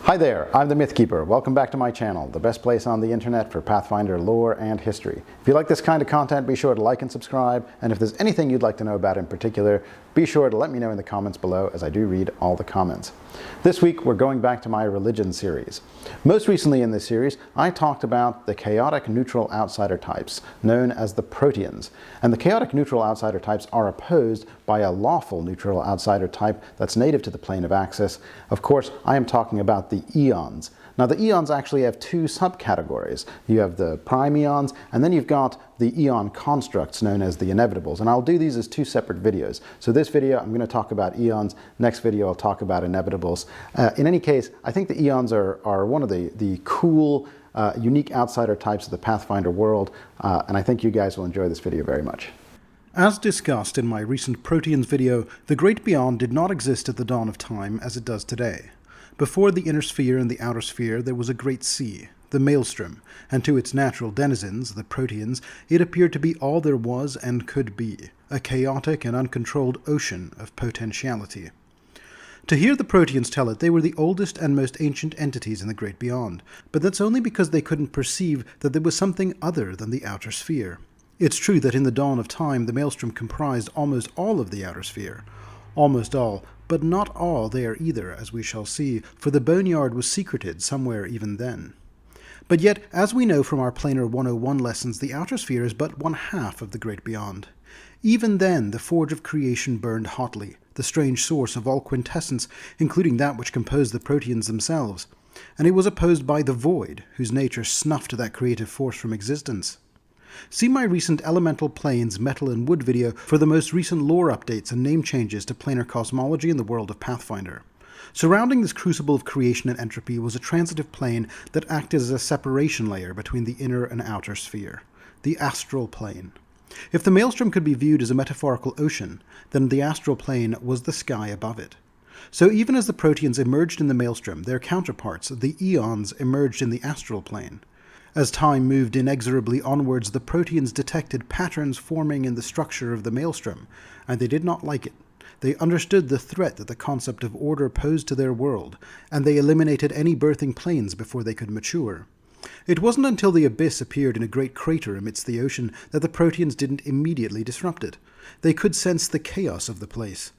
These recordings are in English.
Hi there, I'm the Mythkeeper. Welcome back to my channel, the best place on the internet for Pathfinder lore and history. If you like this kind of content, be sure to like and subscribe, and if there's anything you'd like to know about in particular, be sure to let me know in the comments below, as I do read all the comments. This week, we're going back to my religion series. Most recently in this series, I talked about the chaotic neutral outsider types, known as the Proteans. And the chaotic neutral outsider types are opposed by a lawful neutral outsider type that's native to the plane of Axis. Of course, I am talking about the Aeons. Now, the Aeons actually have two subcategories. You have the prime Aeons, and then you've got the Aeon constructs known as the inevitables. And I'll do these as two separate videos. So this video, I'm going to talk about Aeons. Next video, I'll talk about inevitables. In any case, I think the Aeons are one of the cool, unique outsider types of the Pathfinder world, and I think you guys will enjoy this video very much. As discussed in my recent Proteans video, the Great Beyond did not exist at the dawn of time as it does today. Before the inner sphere and the outer sphere, there was a great sea, the Maelstrom, and to its natural denizens, the Proteans, it appeared to be all there was and could be, a chaotic and uncontrolled ocean of potentiality. To hear the Proteans tell it, they were the oldest and most ancient entities in the Great Beyond, but that's only because they couldn't perceive that there was something other than the outer sphere. It's true that in the dawn of time, the Maelstrom comprised almost all of the outer sphere. Almost all, but not all there either, as we shall see, for the Boneyard was secreted somewhere even then. But yet, as we know from our Planar 101 lessons, the outer sphere is but one half of the Great Beyond. Even then, the forge of creation burned hotly, the strange source of all quintessence, including that which composed the Proteans themselves, and it was opposed by the Void, whose nature snuffed that creative force from existence. See my recent Elemental Planes, Metal and Wood video for the most recent lore updates and name changes to planar cosmology in the world of Pathfinder. Surrounding this crucible of creation and entropy was a transitive plane that acted as a separation layer between the inner and outer sphere, the Astral Plane. If the Maelstrom could be viewed as a metaphorical ocean, then the Astral Plane was the sky above it. So even as the Proteans emerged in the Maelstrom, their counterparts, the Aeons, emerged in the Astral Plane. As time moved inexorably onwards, the Proteans detected patterns forming in the structure of the Maelstrom, and they did not like it. They understood the threat that the concept of order posed to their world, and they eliminated any birthing planes before they could mature. It wasn't until the Abyss appeared in a great crater amidst the ocean that the Proteans didn't immediately disrupt it. They could sense the chaos of the place.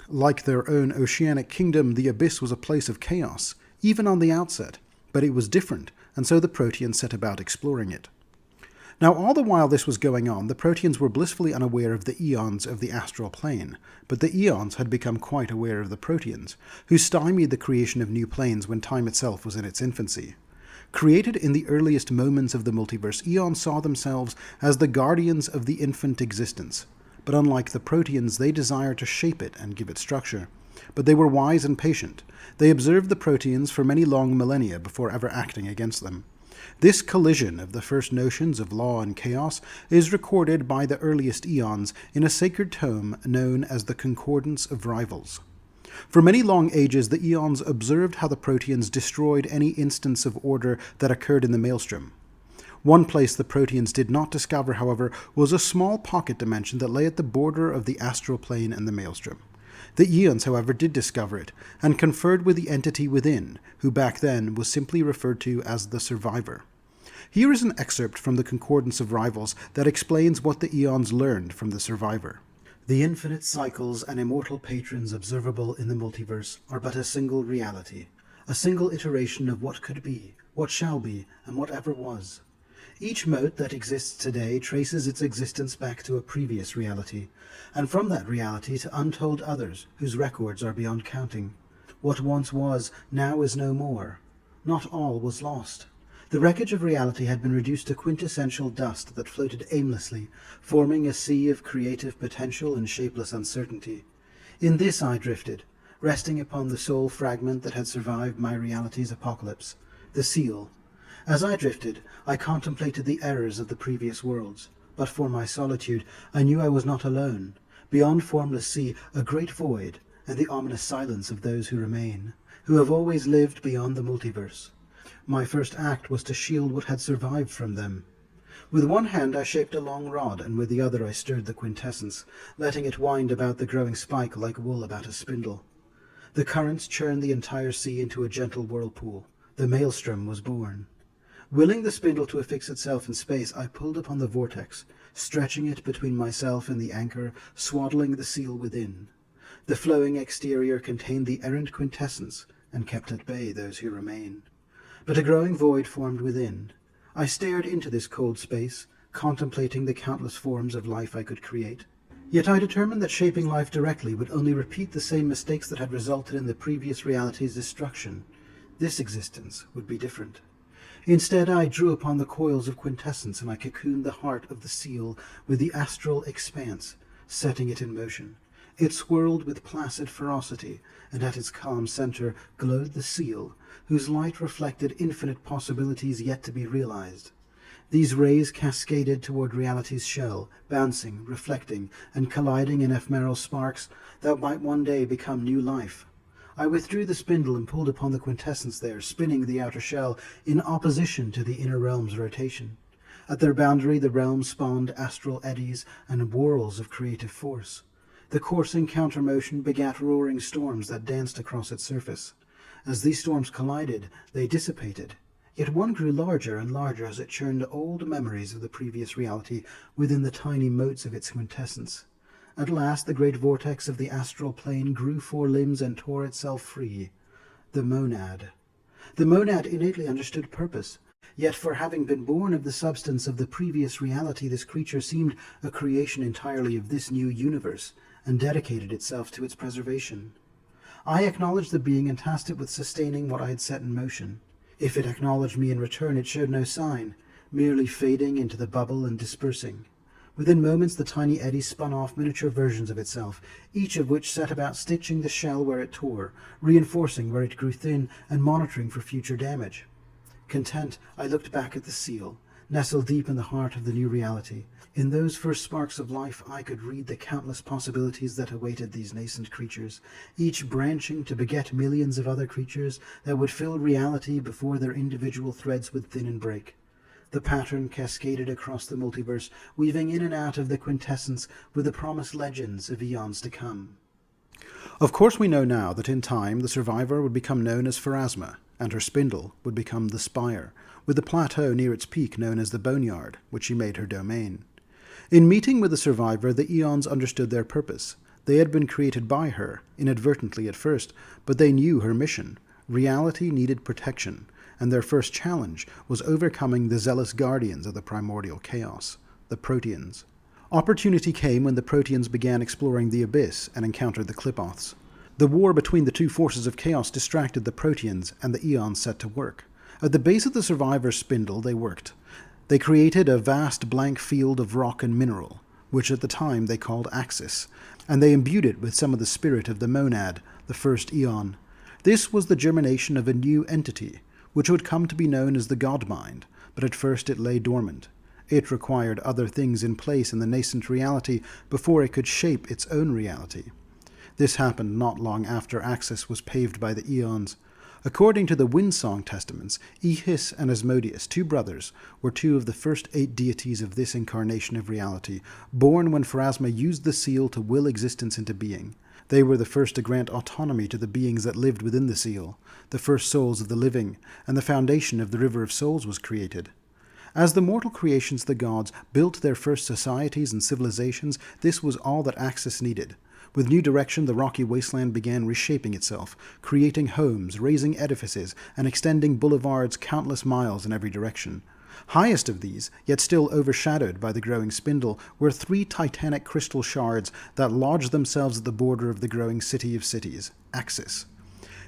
Like their own oceanic kingdom, the Abyss was a place of chaos, even on the outset, but it was different, and so the Proteans set about exploring it. Now, all the while this was going on, the Proteans were blissfully unaware of the Aeons of the Astral Plane, but the Aeons had become quite aware of the Proteans, who stymied the creation of new planes when time itself was in its infancy. Created in the earliest moments of the multiverse, Aeons saw themselves as the guardians of the infant existence, but unlike the Proteans, they desired to shape it and give it structure. But they were wise and patient. They observed the Proteans for many long millennia before ever acting against them. This collision of the first notions of law and chaos is recorded by the earliest Aeons in a sacred tome known as the Concordance of Rivals. For many long ages, the Aeons observed how the Proteans destroyed any instance of order that occurred in the Maelstrom. One place the Proteans did not discover, however, was a small pocket dimension that lay at the border of the Astral Plane and the Maelstrom. The Aeons, however, did discover it, and conferred with the entity within, who back then was simply referred to as the Survivor. Here is an excerpt from the Concordance of Rivals that explains what the Aeons learned from the Survivor. The infinite cycles and immortal patrons observable in the multiverse are but a single reality, a single iteration of what could be, what shall be, and what ever was. Each mote that exists today traces its existence back to a previous reality, and from that reality to untold others whose records are beyond counting. What once was, now is no more. Not all was lost. The wreckage of reality had been reduced to quintessential dust that floated aimlessly, forming a sea of creative potential and shapeless uncertainty. In this I drifted, resting upon the sole fragment that had survived my reality's apocalypse, the seal. As I drifted, I contemplated the errors of the previous worlds, but for my solitude I knew I was not alone. Beyond formless sea, a great void, and the ominous silence of those who remain, who have always lived beyond the multiverse. My first act was to shield what had survived from them. With one hand I shaped a long rod, and with the other I stirred the quintessence, letting it wind about the growing spike like wool about a spindle. The currents churned the entire sea into a gentle whirlpool. The maelstrom was born. Willing the spindle to affix itself in space, I pulled upon the vortex, stretching it between myself and the anchor, swaddling the seal within. The flowing exterior contained the errant quintessence, and kept at bay those who remain. But a growing void formed within. I stared into this cold space, contemplating the countless forms of life I could create. Yet I determined that shaping life directly would only repeat the same mistakes that had resulted in the previous reality's destruction. This existence would be different. Instead, I drew upon the coils of quintessence, and I cocooned the heart of the seal with the astral expanse, setting it in motion. It swirled with placid ferocity, and at its calm center glowed the seal, whose light reflected infinite possibilities yet to be realized. These rays cascaded toward reality's shell, bouncing, reflecting, and colliding in ephemeral sparks that might one day become new life. I withdrew the spindle and pulled upon the quintessence there, spinning the outer shell in opposition to the inner realm's rotation. At their boundary, the realm spawned astral eddies and whirls of creative force. The coursing countermotion begat roaring storms that danced across its surface. As these storms collided, they dissipated. Yet one grew larger and larger as it churned old memories of the previous reality within the tiny motes of its quintessence. At last the great vortex of the astral plane grew 4 limbs and tore itself free. The monad. The monad innately understood purpose. Yet for having been born of the substance of the previous reality, this creature seemed a creation entirely of this new universe, and dedicated itself to its preservation. I acknowledged the being and tasked it with sustaining what I had set in motion. If it acknowledged me in return, it showed no sign, merely fading into the bubble and dispersing. Within moments the tiny eddies spun off miniature versions of itself, each of which set about stitching the shell where it tore, reinforcing where it grew thin, and monitoring for future damage. Content, I looked back at the seal, nestled deep in the heart of the new reality. In those first sparks of life I could read the countless possibilities that awaited these nascent creatures, each branching to beget millions of other creatures that would fill reality before their individual threads would thin and break. The pattern cascaded across the multiverse, weaving in and out of the quintessence with the promised legends of eons to come. Of course we know now that in time the survivor would become known as Pharasma, and her spindle would become the Spire, with the plateau near its peak known as the Boneyard, which she made her domain. In meeting with the survivor, the Aeons understood their purpose. They had been created by her, inadvertently at first, but they knew her mission. Reality needed protection, and their first challenge was overcoming the zealous guardians of the primordial chaos, the Proteans. Opportunity came when the Proteans began exploring the abyss and encountered the Clipoths. The war between the two forces of chaos distracted the Proteans, and the Aeons set to work. At the base of the survivor's spindle they worked. They created a vast blank field of rock and mineral, which at the time they called Axis, and they imbued it with some of the spirit of the monad, the first Aeon. This was the germination of a new entity, which would come to be known as the Godmind, but at first it lay dormant. It required other things in place in the nascent reality before it could shape its own reality. This happened not long after Axis was paved by the Aeons. According to the Windsong Testaments, Ehis and Asmodeus, 2 brothers, were 2 of the first 8 deities of this incarnation of reality, born when Pharasma used the seal to will existence into being. They were the first to grant autonomy to the beings that lived within the seal, the first souls of the living, and the foundation of the River of Souls was created. As the mortal creations of the gods built their first societies and civilizations, this was all that Axis needed. With new direction, the rocky wasteland began reshaping itself, creating homes, raising edifices, and extending boulevards countless miles in every direction. Highest of these, yet still overshadowed by the growing spindle, were 3 titanic crystal shards that lodged themselves at the border of the growing city of cities, Axis.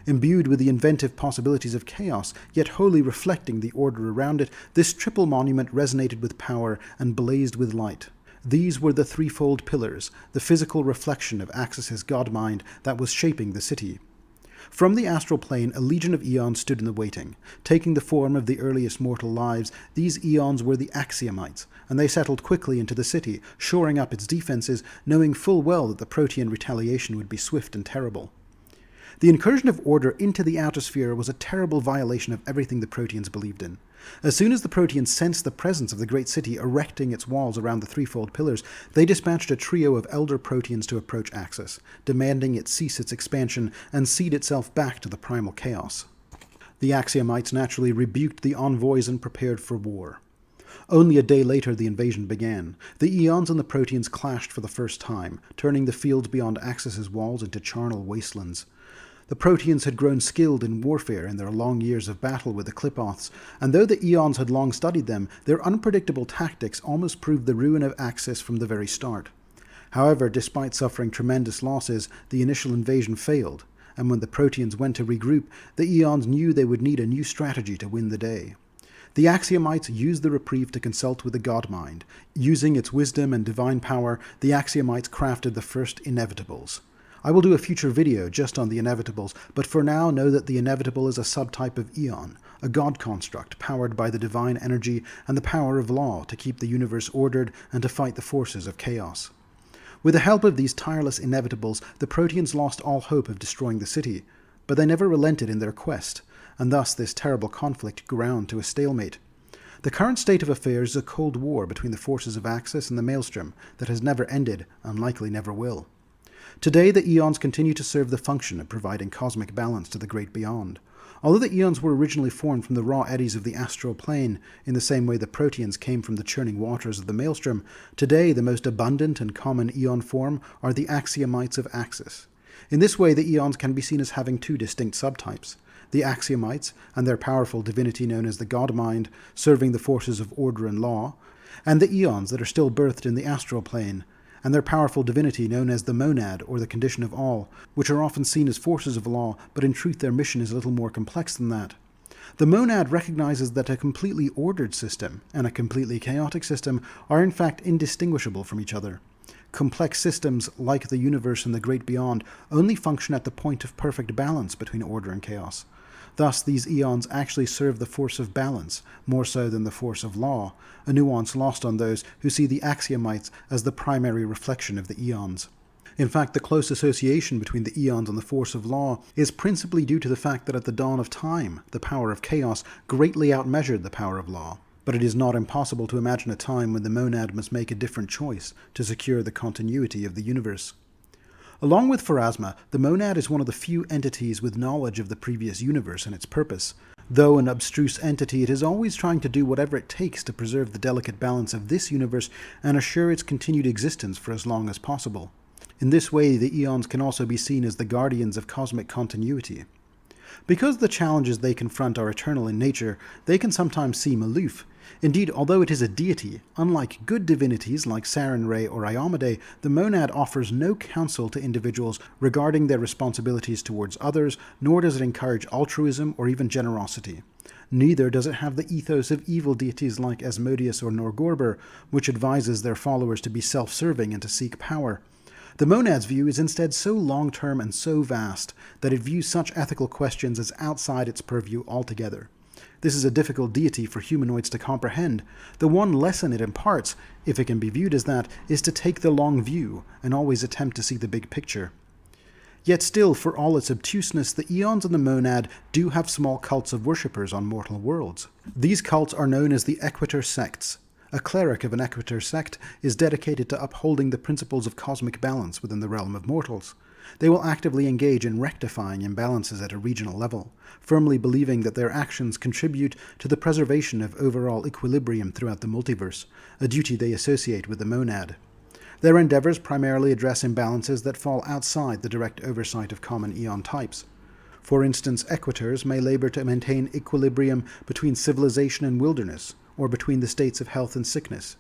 Imbued with the inventive possibilities of chaos, yet wholly reflecting the order around it, this triple monument resonated with power and blazed with light. These were the threefold pillars, the physical reflection of Axis's Godmind that was shaping the city. From the astral plane, a legion of Aeons stood in the waiting. Taking the form of the earliest mortal lives, these Aeons were the Axiomites, and they settled quickly into the city, shoring up its defenses, knowing full well that the Protean retaliation would be swift and terrible. The incursion of order into the outer sphere was a terrible violation of everything the Proteans believed in. As soon as the Proteans sensed the presence of the great city erecting its walls around the threefold pillars, they dispatched a trio of elder Proteans to approach Axis, demanding it cease its expansion and cede itself back to the primal chaos. The Axiomites naturally rebuked the envoys and prepared for war. Only a day later the invasion began. The Aeons and the Proteans clashed for the first time, turning the field beyond Axis's walls into charnel wastelands. The Proteans had grown skilled in warfare in their long years of battle with the Clipoths, and though the Aeons had long studied them, their unpredictable tactics almost proved the ruin of Axis from the very start. However, despite suffering tremendous losses, the initial invasion failed, and when the Proteans went to regroup, the Aeons knew they would need a new strategy to win the day. The Axiomites used the reprieve to consult with the Godmind. Using its wisdom and divine power, the Axiomites crafted the first inevitables. I will do a future video just on the inevitables, but for now know that the inevitable is a subtype of Aeon, a god construct powered by the divine energy and the power of law to keep the universe ordered and to fight the forces of chaos. With the help of these tireless inevitables, the Proteans lost all hope of destroying the city, but they never relented in their quest, and thus this terrible conflict ground to a stalemate. The current state of affairs is a cold war between the forces of Axis and the Maelstrom that has never ended and likely never will. Today, the Aeons continue to serve the function of providing cosmic balance to the great beyond. Although the Aeons were originally formed from the raw eddies of the astral plane, in the same way the Proteans came from the churning waters of the Maelstrom, today the most abundant and common Aeon form are the Axiomites of Axis. In this way, the Aeons can be seen as having two distinct subtypes. The Axiomites, and their powerful divinity known as the Godmind, serving the forces of order and law, and the Aeons that are still birthed in the astral plane, and their powerful divinity known as the monad, or the condition of all, which are often seen as forces of law, but in truth their mission is a little more complex than that. The monad recognizes that a completely ordered system and a completely chaotic system are in fact indistinguishable from each other. Complex systems, like the universe and the great beyond, only function at the point of perfect balance between order and chaos. Thus, these Aeons actually serve the force of balance, more so than the force of law, a nuance lost on those who see the Axiomites as the primary reflection of the Aeons. In fact, the close association between the Aeons and the force of law is principally due to the fact that at the dawn of time, the power of chaos greatly outmeasured the power of law. But it is not impossible to imagine a time when the monad must make a different choice to secure the continuity of the universe. Along with Pharasma, the monad is one of the few entities with knowledge of the previous universe and its purpose. Though an abstruse entity, it is always trying to do whatever it takes to preserve the delicate balance of this universe and assure its continued existence for as long as possible. In this way, the Aeons can also be seen as the guardians of cosmic continuity. Because the challenges they confront are eternal in nature, they can sometimes seem aloof. Indeed, although it is a deity, unlike good divinities like Sarenrae or Iomedae, the monad offers no counsel to individuals regarding their responsibilities towards others, nor does it encourage altruism or even generosity. Neither does it have the ethos of evil deities like Asmodeus or Norgorber, which advises their followers to be self-serving and to seek power. The monad's view is instead so long-term and so vast that it views such ethical questions as outside its purview altogether. This is a difficult deity for humanoids to comprehend. The one lesson it imparts, if it can be viewed as that, is to take the long view and always attempt to see the big picture. Yet still, for all its obtuseness, the Aeons and the monad do have small cults of worshippers on mortal worlds. These cults are known as the Equator sects. A cleric of an Equator sect is dedicated to upholding the principles of cosmic balance within the realm of mortals. They will actively engage in rectifying imbalances at a regional level, firmly believing that their actions contribute to the preservation of overall equilibrium throughout the multiverse, a duty they associate with the monad. Their endeavors primarily address imbalances that fall outside the direct oversight of common Aeon types. For instance, Equators may labor to maintain equilibrium between civilization and wilderness, or between the states of health and sickness.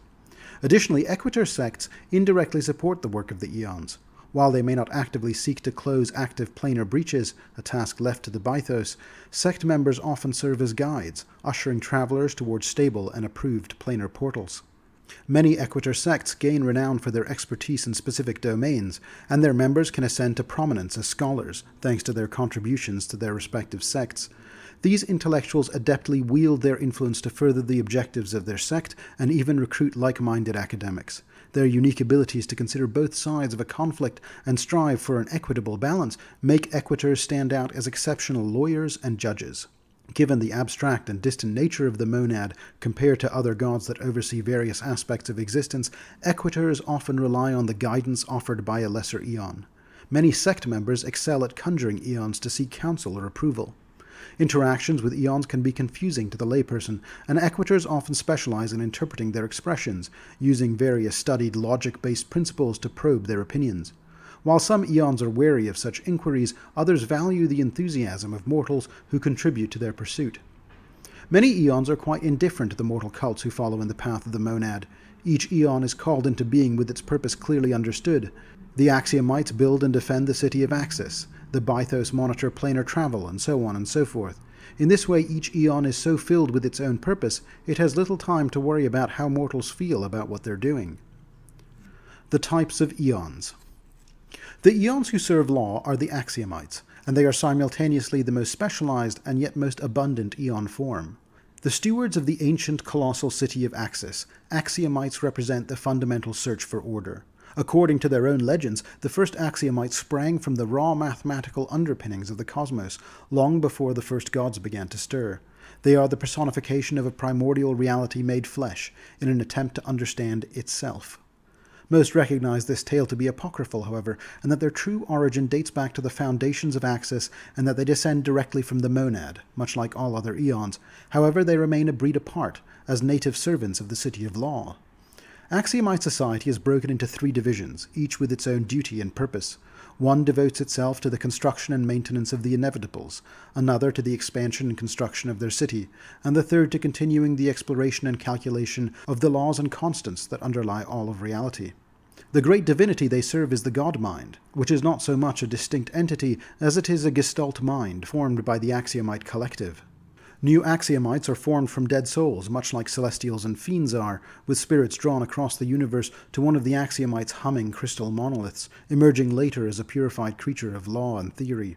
Additionally, Equator sects indirectly support the work of the Aeons. While they may not actively seek to close active planar breaches, a task left to the Bythos, sect members often serve as guides, ushering travelers towards stable and approved planar portals. Many Equator sects gain renown for their expertise in specific domains, and their members can ascend to prominence as scholars, thanks to their contributions to their respective sects. These intellectuals adeptly wield their influence to further the objectives of their sect and even recruit like-minded academics. Their unique abilities to consider both sides of a conflict and strive for an equitable balance make equitors stand out as exceptional lawyers and judges. Given the abstract and distant nature of the monad compared to other gods that oversee various aspects of existence, equitors often rely on the guidance offered by a lesser Aeon. Many sect members excel at conjuring Aeons to seek counsel or approval. Interactions with Aeons can be confusing to the layperson, and equitors often specialize in interpreting their expressions, using various studied logic-based principles to probe their opinions. While some Aeons are wary of such inquiries, others value the enthusiasm of mortals who contribute to their pursuit. Many Aeons are quite indifferent to the mortal cults who follow in the path of the monad. Each Aeon is called into being with its purpose clearly understood. The Axiomites build and defend the city of Axis. The Bythos monitor planar travel, and so on and so forth. In this way, each Aeon is so filled with its own purpose, it has little time to worry about how mortals feel about what they're doing. The types of Aeons. The Aeons who serve law are the Axiomites, and they are simultaneously the most specialized and yet most abundant Aeon form. The stewards of the ancient colossal city of Axis, Axiomites represent the fundamental search for order. According to their own legends, the first Axiomites sprang from the raw mathematical underpinnings of the cosmos, long before the first gods began to stir. They are the personification of a primordial reality made flesh, in an attempt to understand itself. Most recognize this tale to be apocryphal, however, and that their true origin dates back to the foundations of Axis, and that they descend directly from the monad, much like all other Aeons. However, they remain a breed apart, as native servants of the City of Law. Axiomite society is broken into 3 divisions, each with its own duty and purpose. One devotes itself to the construction and maintenance of the inevitables, another to the expansion and construction of their city, and the third to continuing the exploration and calculation of the laws and constants that underlie all of reality. The great divinity they serve is the Godmind, which is not so much a distinct entity as it is a gestalt mind formed by the Axiomite collective. New Axiomites are formed from dead souls, much like Celestials and Fiends are, with spirits drawn across the universe to one of the Axiomites' humming crystal monoliths, emerging later as a purified creature of law and theory.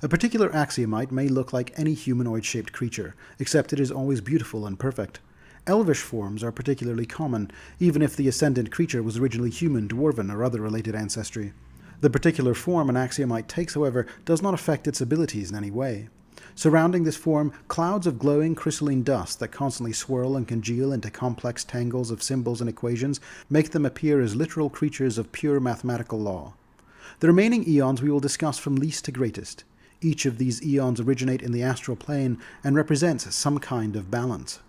A particular Axiomite may look like any humanoid-shaped creature, except it is always beautiful and perfect. Elvish forms are particularly common, even if the ascendant creature was originally human, dwarven, or other related ancestry. The particular form an Axiomite takes, however, does not affect its abilities in any way. Surrounding this form, clouds of glowing crystalline dust that constantly swirl and congeal into complex tangles of symbols and equations make them appear as literal creatures of pure mathematical law. The remaining Aeons we will discuss from least to greatest. Each of these Aeons originate in the astral plane and represents some kind of balance.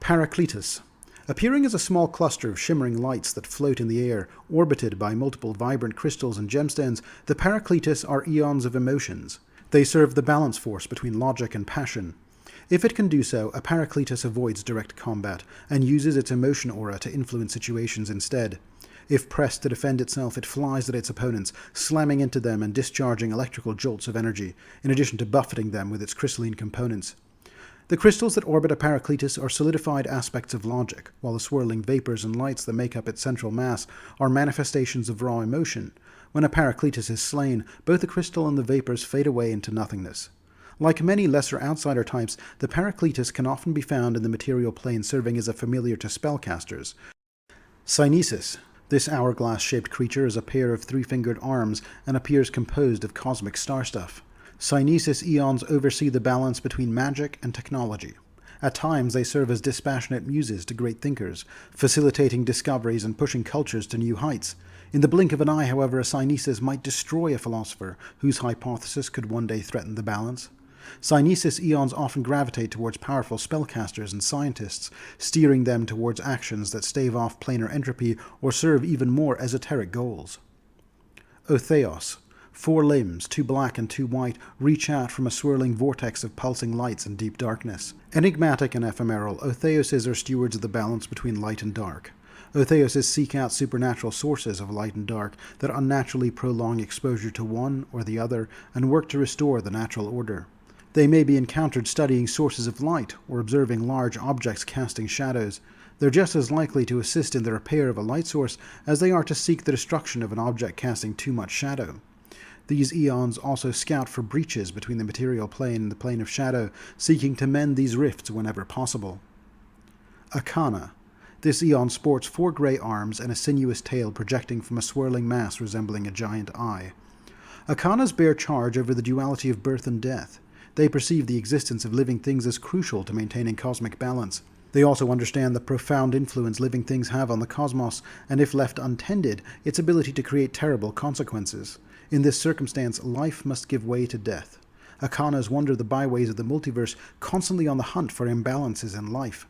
Paracletus. Appearing as a small cluster of shimmering lights that float in the air, orbited by multiple vibrant crystals and gemstones, the Paracletus are Aeons of emotions. They serve the balance force between logic and passion. If it can do so, a Paracletus avoids direct combat, and uses its emotion aura to influence situations instead. If pressed to defend itself, it flies at its opponents, slamming into them and discharging electrical jolts of energy, in addition to buffeting them with its crystalline components. The crystals that orbit a Paracletus are solidified aspects of logic, while the swirling vapors and lights that make up its central mass are manifestations of raw emotion. When a Paracletus is slain, both the crystal and the vapors fade away into nothingness. Like many lesser outsider types, the Paracletus can often be found in the material plane, serving as a familiar to spellcasters. Synesis. This hourglass-shaped creature is a pair of 3-fingered arms and appears composed of cosmic star stuff. Synesis Aeons oversee the balance between magic and technology. At times, they serve as dispassionate muses to great thinkers, facilitating discoveries and pushing cultures to new heights. In the blink of an eye, however, a Synesis might destroy a philosopher whose hypothesis could one day threaten the balance. Synesis Aeons often gravitate towards powerful spellcasters and scientists, steering them towards actions that stave off planar entropy or serve even more esoteric goals. Otheos. 4 limbs, 2 black and 2 white, reach out from a swirling vortex of pulsing lights and deep darkness. Enigmatic and ephemeral, Otheoses are stewards of the balance between light and dark. Otheoses seek out supernatural sources of light and dark that unnaturally prolong exposure to one or the other and work to restore the natural order. They may be encountered studying sources of light or observing large objects casting shadows. They're just as likely to assist in the repair of a light source as they are to seek the destruction of an object casting too much shadow. These Aeons also scout for breaches between the material plane and the plane of shadow, seeking to mend these rifts whenever possible. Arcana. This Aeon sports 4 grey arms and a sinuous tail projecting from a swirling mass resembling a giant eye. Arcanas bear charge over the duality of birth and death. They perceive the existence of living things as crucial to maintaining cosmic balance. They also understand the profound influence living things have on the cosmos, and if left untended, its ability to create terrible consequences. In this circumstance, life must give way to death. Arcanas wander the byways of the multiverse, constantly on the hunt for imbalances in life.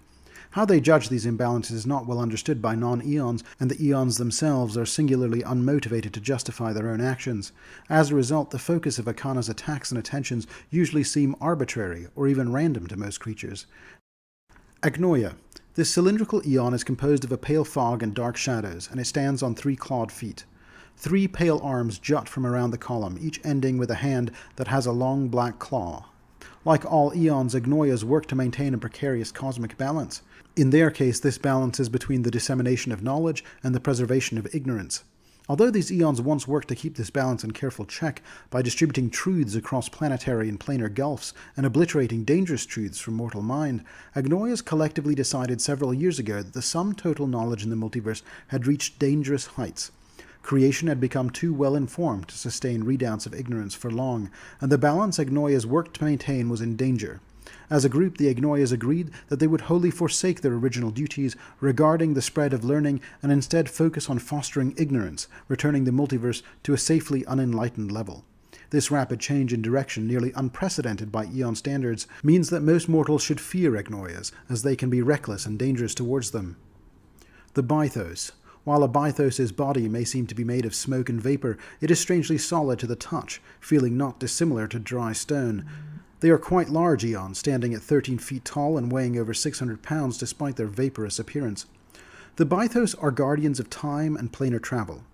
How they judge these imbalances is not well understood by non-Aeons, and the Aeons themselves are singularly unmotivated to justify their own actions. As a result, the focus of Arcana's attacks and attentions usually seem arbitrary or even random to most creatures. Agnoia. This cylindrical Aeon is composed of a pale fog and dark shadows, and it stands on 3 clawed feet. 3 pale arms jut from around the column, each ending with a hand that has a long black claw. Like all Aeons, Agnoias work to maintain a precarious cosmic balance. In their case, this balance is between the dissemination of knowledge and the preservation of ignorance. Although these Aeons once worked to keep this balance in careful check by distributing truths across planetary and planar gulfs and obliterating dangerous truths from mortal mind, Agnoias collectively decided several years ago that the sum total knowledge in the multiverse had reached dangerous heights. Creation had become too well informed to sustain redoubts of ignorance for long, and the balance Agnoias worked to maintain was in danger. As a group, the Agnoias agreed that they would wholly forsake their original duties regarding the spread of learning and instead focus on fostering ignorance, returning the multiverse to a safely unenlightened level. This rapid change in direction, nearly unprecedented by Aeon standards, means that most mortals should fear Agnoias, as they can be reckless and dangerous towards them. The Bythos. While a Bythos' body may seem to be made of smoke and vapor, it is strangely solid to the touch, feeling not dissimilar to dry stone. They are quite large Aeons, standing at 13 feet tall and weighing over 600 pounds despite their vaporous appearance. The Bythos are guardians of time and planar travel.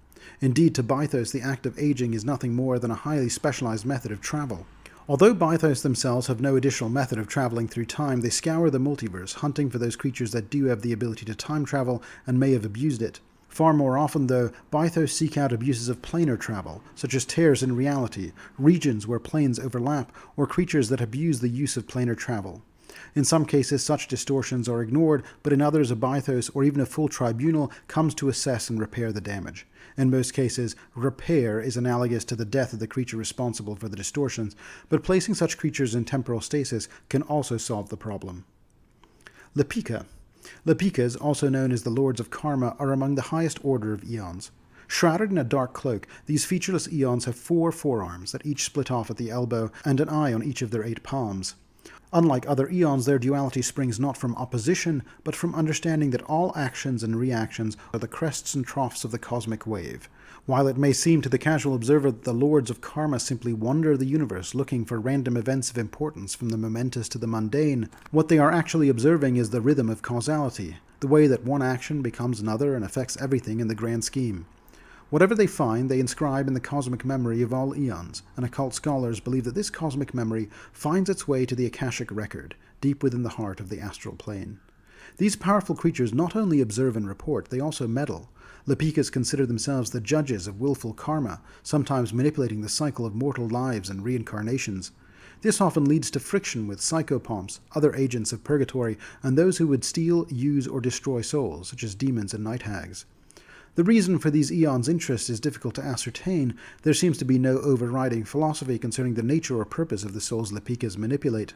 Indeed, to Bythos, the act of aging is nothing more than a highly specialized method of travel. Although Bythos themselves have no additional method of traveling through time, they scour the multiverse, hunting for those creatures that do have the ability to time travel and may have abused it. Far more often, though, Bythos seek out abuses of planar travel, such as tears in reality, regions where planes overlap, or creatures that abuse the use of planar travel. In some cases, such distortions are ignored, but in others, a Bythos or even a full tribunal comes to assess and repair the damage. In most cases, repair is analogous to the death of the creature responsible for the distortions, but placing such creatures in temporal stasis can also solve the problem. Lepika. Lepikas, also known as the Lords of Karma, are among the highest order of Aeons. Shrouded in a dark cloak, these featureless Aeons have 4 forearms that each split off at the elbow and an eye on each of their 8 palms. Unlike other Aeons, their duality springs not from opposition, but from understanding that all actions and reactions are the crests and troughs of the cosmic wave. While it may seem to the casual observer that the Lords of Karma simply wander the universe looking for random events of importance from the momentous to the mundane, what they are actually observing is the rhythm of causality, the way that one action becomes another and affects everything in the grand scheme. Whatever they find, they inscribe in the cosmic memory of all Aeons, and occult scholars believe that this cosmic memory finds its way to the Akashic record, deep within the heart of the astral plane. These powerful creatures not only observe and report, they also meddle. Lepikas consider themselves the judges of willful karma, sometimes manipulating the cycle of mortal lives and reincarnations. This often leads to friction with psychopomps, other agents of purgatory, and those who would steal, use, or destroy souls, such as demons and night hags. The reason for these Aeons' interest is difficult to ascertain. There seems to be no overriding philosophy concerning the nature or purpose of the souls Lepikas manipulate.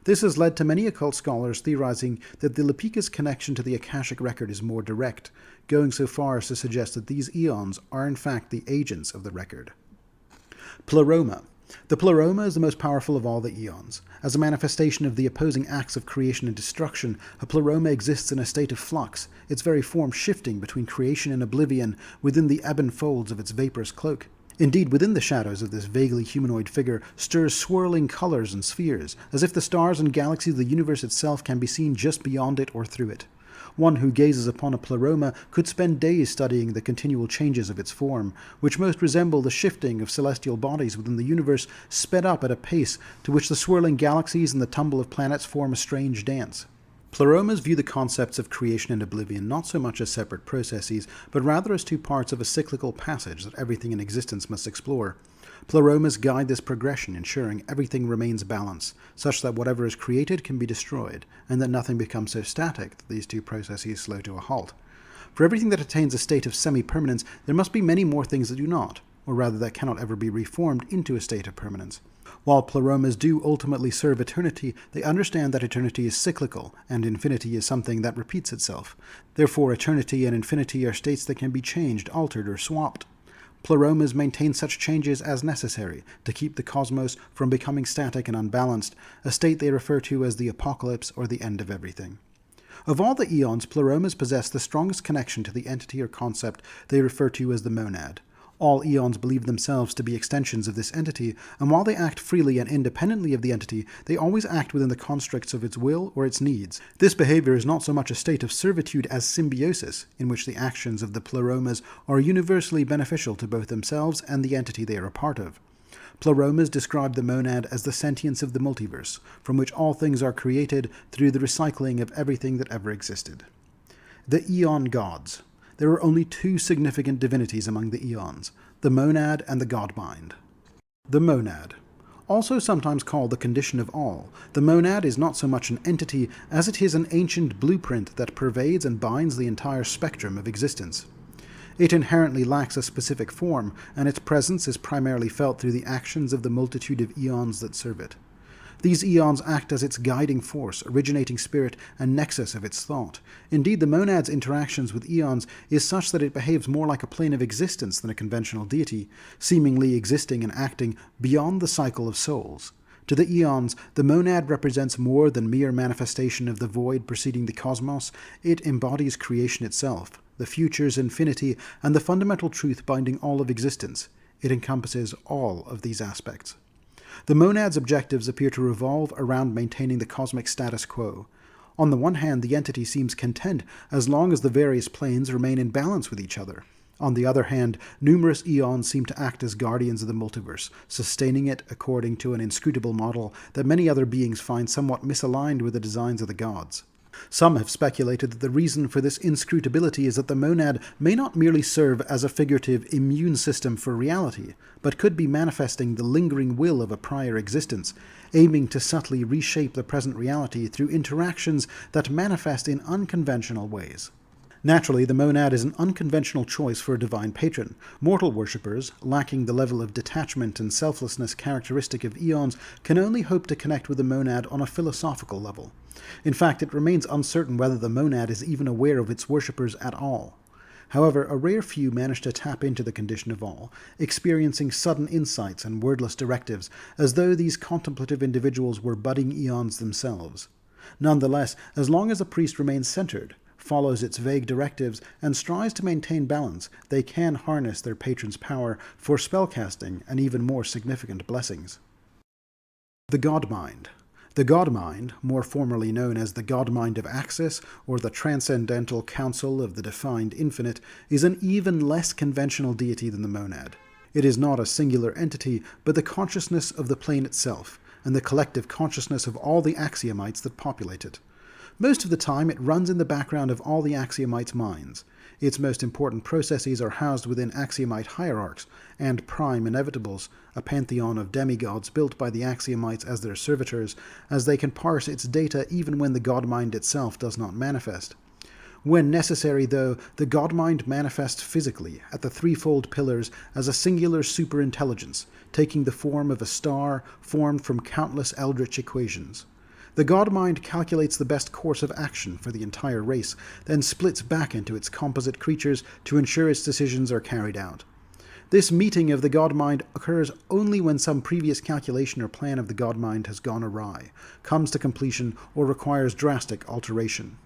This has led to many occult scholars theorizing that the Lepikas' connection to the Akashic record is more direct, going so far as to suggest that these Aeons are in fact the agents of the record. Pleroma. The Pleroma is the most powerful of all the Aeons. As a manifestation of the opposing acts of creation and destruction, a Pleroma exists in a state of flux, its very form shifting between creation and oblivion within the ebon folds of its vaporous cloak. Indeed, within the shadows of this vaguely humanoid figure stirs swirling colors and spheres, as if the stars and galaxies of the universe itself can be seen just beyond it or through it. One who gazes upon a Pleroma could spend days studying the continual changes of its form, which most resemble the shifting of celestial bodies within the universe sped up at a pace to which the swirling galaxies and the tumble of planets form a strange dance. Pleromas view the concepts of creation and oblivion not so much as separate processes, but rather as two parts of a cyclical passage that everything in existence must explore. Pleromas guide this progression, ensuring everything remains balanced, such that whatever is created can be destroyed, and that nothing becomes so static that these two processes slow to a halt. For everything that attains a state of semi-permanence, there must be many more things that do not, or rather that cannot ever be reformed into a state of permanence. While Pleromas do ultimately serve eternity, they understand that eternity is cyclical, and infinity is something that repeats itself. Therefore, eternity and infinity are states that can be changed, altered, or swapped. Pleromas maintain such changes as necessary to keep the cosmos from becoming static and unbalanced, a state they refer to as the apocalypse or the end of everything. Of all the Aeons, Pleromas possess the strongest connection to the entity or concept they refer to as the monad. All Aeons believe themselves to be extensions of this entity, and while they act freely and independently of the entity, they always act within the constructs of its will or its needs. This behavior is not so much a state of servitude as symbiosis, in which the actions of the Pleromas are universally beneficial to both themselves and the entity they are a part of. Pleromas describe the monad as the sentience of the multiverse, from which all things are created through the recycling of everything that ever existed. The Aeon gods. There are only two significant divinities among the Aeons, the monad and the Godmind. The monad. Also sometimes called the condition of all, the monad is not so much an entity as it is an ancient blueprint that pervades and binds the entire spectrum of existence. It inherently lacks a specific form, and its presence is primarily felt through the actions of the multitude of Aeons that serve it. These Aeons act as its guiding force, originating spirit, and nexus of its thought. Indeed, the monad's interactions with Aeons is such that it behaves more like a plane of existence than a conventional deity, seemingly existing and acting beyond the cycle of souls. To the Aeons, the monad represents more than mere manifestation of the void preceding the cosmos. It embodies creation itself, the future's infinity, and the fundamental truth binding all of existence. It encompasses all of these aspects. The monad's objectives appear to revolve around maintaining the cosmic status quo. On the one hand, the entity seems content as long as the various planes remain in balance with each other. On the other hand, numerous Aeons seem to act as guardians of the multiverse, sustaining it according to an inscrutable model that many other beings find somewhat misaligned with the designs of the gods. Some have speculated that the reason for this inscrutability is that the monad may not merely serve as a figurative immune system for reality, but could be manifesting the lingering will of a prior existence, aiming to subtly reshape the present reality through interactions that manifest in unconventional ways. Naturally, the monad is an unconventional choice for a divine patron. Mortal worshippers, lacking the level of detachment and selflessness characteristic of Aeons, can only hope to connect with the monad on a philosophical level. In fact, it remains uncertain whether the monad is even aware of its worshippers at all. However, a rare few manage to tap into the condition of all, experiencing sudden insights and wordless directives, as though these contemplative individuals were budding Aeons themselves. Nonetheless, as long as a priest remains centered, follows its vague directives, and strives to maintain balance, they can harness their patron's power for spellcasting and even more significant blessings. The Godmind. The Godmind, more formally known as the Godmind of Axis or the Transcendental Council of the Defined Infinite, is an even less conventional deity than the monad. It is not a singular entity, but the consciousness of the plane itself, and the collective consciousness of all the axiomites that populate it. Most of the time, it runs in the background of all the axiomites' minds. Its most important processes are housed within axiomite hierarchs and prime inevitables, a pantheon of demigods built by the axiomites as their servitors, as they can parse its data even when the Godmind itself does not manifest. When necessary, though, the Godmind manifests physically at the threefold pillars as a singular superintelligence, taking the form of a star formed from countless eldritch equations. The Godmind calculates the best course of action for the entire race, then splits back into its composite creatures to ensure its decisions are carried out. This meeting of the Godmind occurs only when some previous calculation or plan of the Godmind has gone awry, comes to completion, or requires drastic alteration.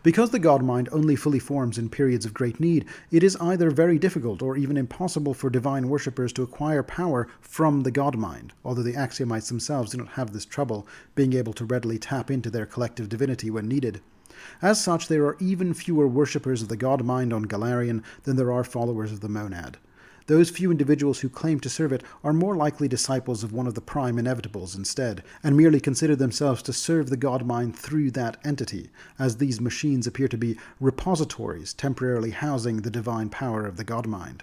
Because the Godmind only fully forms in periods of great need, it is either very difficult or even impossible for divine worshippers to acquire power from the Godmind, although the axiomites themselves do not have this trouble, being able to readily tap into their collective divinity when needed. As such, there are even fewer worshippers of the Godmind on Galarian than there are followers of the monad. Those few individuals who claim to serve it are more likely disciples of one of the prime inevitables instead, and merely consider themselves to serve the Godmind through that entity, as these machines appear to be repositories temporarily housing the divine power of the Godmind.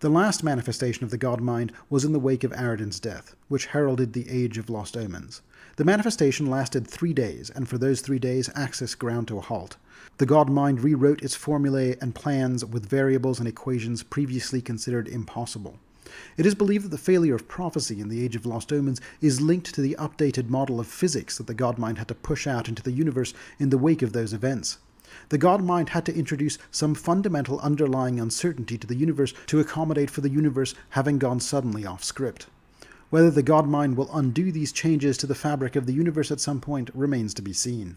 The last manifestation of the Godmind was in the wake of Aridin's death, which heralded the Age of Lost Omens. The manifestation lasted 3 days, and for those 3 days, Axis ground to a halt. The Godmind rewrote its formulae and plans with variables and equations previously considered impossible. It is believed that the failure of prophecy in the Age of Lost Omens is linked to the updated model of physics that the Godmind had to push out into the universe in the wake of those events. The Godmind had to introduce some fundamental underlying uncertainty to the universe to accommodate for the universe having gone suddenly off script. Whether the Godmind will undo these changes to the fabric of the universe at some point remains to be seen.